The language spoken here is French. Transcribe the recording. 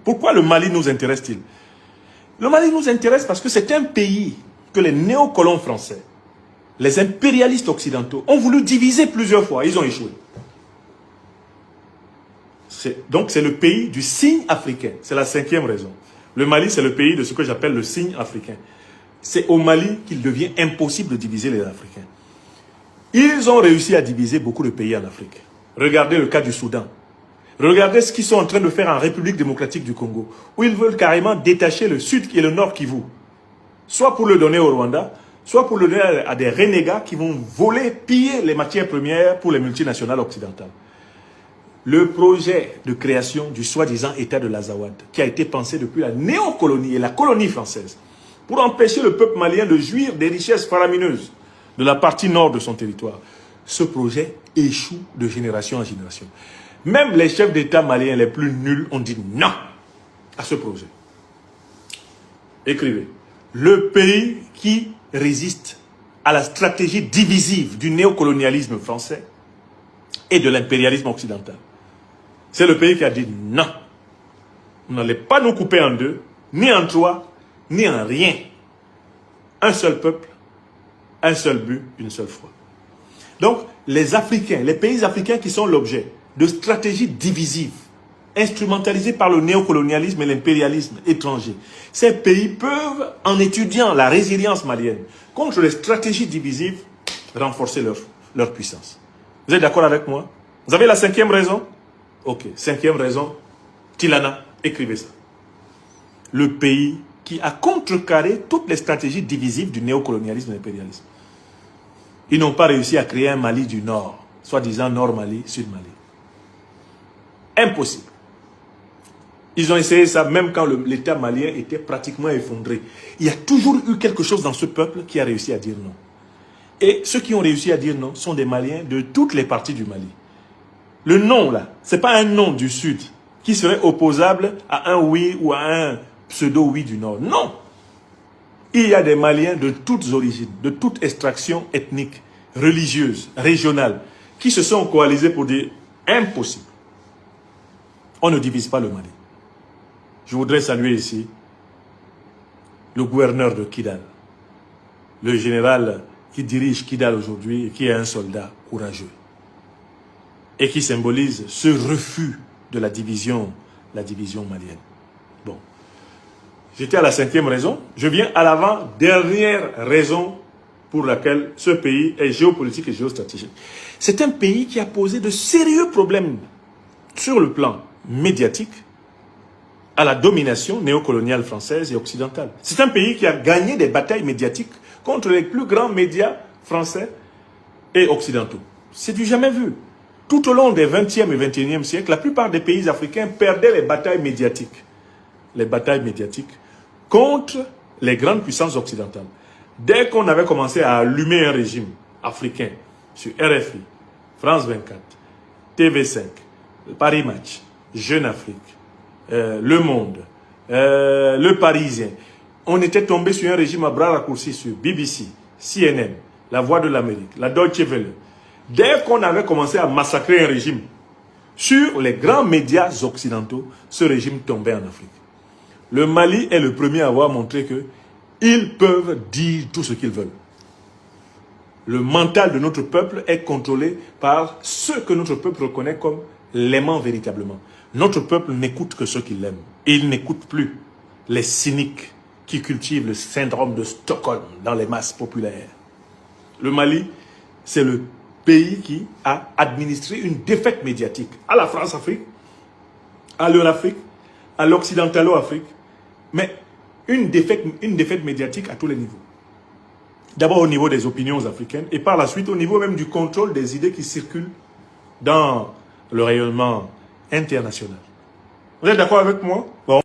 Pourquoi le Mali nous intéresse-t-il? Le Mali nous intéresse parce que c'est un pays que les néocolons français, les impérialistes occidentaux, ont voulu diviser plusieurs fois. Ils ont échoué. Donc c'est le pays du signe africain. C'est la 5e raison. Le Mali, c'est le pays de ce que j'appelle le signe africain. C'est au Mali qu'il devient impossible de diviser les Africains. Ils ont réussi à diviser beaucoup de pays en Afrique. Regardez le cas du Soudan. Regardez ce qu'ils sont en train de faire en République démocratique du Congo, où ils veulent carrément détacher le Sud et le Nord Kivu. Soit pour le donner au Rwanda, soit pour le donner à des renégats qui vont voler, piller les matières premières pour les multinationales occidentales. Le projet de création du soi-disant État de l'Azawad, qui a été pensé depuis la néocolonie et la colonie française, pour empêcher le peuple malien de jouir des richesses faramineuses de la partie nord de son territoire. Ce projet échoue de génération en génération. Même les chefs d'État maliens les plus nuls ont dit non à ce projet. Écrivez. Le pays qui résiste à la stratégie divisive du néocolonialisme français et de l'impérialisme occidental. C'est le pays qui a dit non. Vous n'allez pas nous couper en deux, ni en trois, ni en rien. Un seul peuple, un seul but, une seule foi. Donc, les Africains, les pays africains qui sont l'objet de stratégies divisives, instrumentalisées par le néocolonialisme et l'impérialisme étranger, ces pays peuvent, en étudiant la résilience malienne contre les stratégies divisives, renforcer leur puissance. Vous êtes d'accord avec moi? Vous avez la 5e raison? Ok, 5e raison, Tilana, écrivez ça. Le pays qui a contrecarré toutes les stratégies divisives du néocolonialisme et de l'impérialisme. Ils n'ont pas réussi à créer un Mali du Nord, soi-disant Nord-Mali, Sud-Mali. Impossible. Ils ont essayé ça même quand l'État malien était pratiquement effondré. Il y a toujours eu quelque chose dans ce peuple qui a réussi à dire non. Et ceux qui ont réussi à dire non sont des Maliens de toutes les parties du Mali. Le non, là, ce n'est pas un non du Sud qui serait opposable à un oui ou à un pseudo-oui du Nord. Non. Il y a des Maliens de toutes origines, de toute extraction ethnique, religieuse, régionale, qui se sont coalisés pour dire impossible. On ne divise pas le Mali. Je voudrais saluer ici le gouverneur de Kidal, le général qui dirige Kidal aujourd'hui et qui est un soldat courageux et qui symbolise ce refus de la division malienne. Bon, j'étais à la 5e raison. Je viens à l'avant-dernière raison pour laquelle ce pays est géopolitique et géostratégique. C'est un pays qui a posé de sérieux problèmes sur le plan médiatique à la domination néocoloniale française et occidentale. C'est un pays qui a gagné des batailles médiatiques contre les plus grands médias français et occidentaux. C'est du jamais vu. Tout au long des 20e et 21e siècles, la plupart des pays africains perdaient les batailles médiatiques. Les batailles médiatiques contre les grandes puissances occidentales. Dès qu'on avait commencé à allumer un régime africain sur RFI, France 24, TV5, Paris Match, Jeune Afrique, Le Monde, Le Parisien, on était tombé sur un régime à bras raccourcis sur BBC, CNN, La Voix de l'Amérique, la Deutsche Welle. Dès qu'on avait commencé à massacrer un régime sur les grands médias occidentaux, ce régime tombait en Afrique. Le Mali est le premier à avoir montré qu'ils peuvent dire tout ce qu'ils veulent. Le mental de notre peuple est contrôlé par ceux que notre peuple reconnaît comme l'aimant véritablement. Notre peuple n'écoute que ceux qui l'aiment. Et il n'écoute plus les cyniques qui cultivent le syndrome de Stockholm dans les masses populaires. Le Mali, c'est le pays qui a administré une défaite médiatique à la France-Afrique, à l'Eurafrique, à l'Occidentalo-Afrique, mais une défaite médiatique à tous les niveaux. D'abord au niveau des opinions africaines et par la suite au niveau même du contrôle des idées qui circulent dans le rayonnement international. Vous êtes d'accord avec moi? Bon.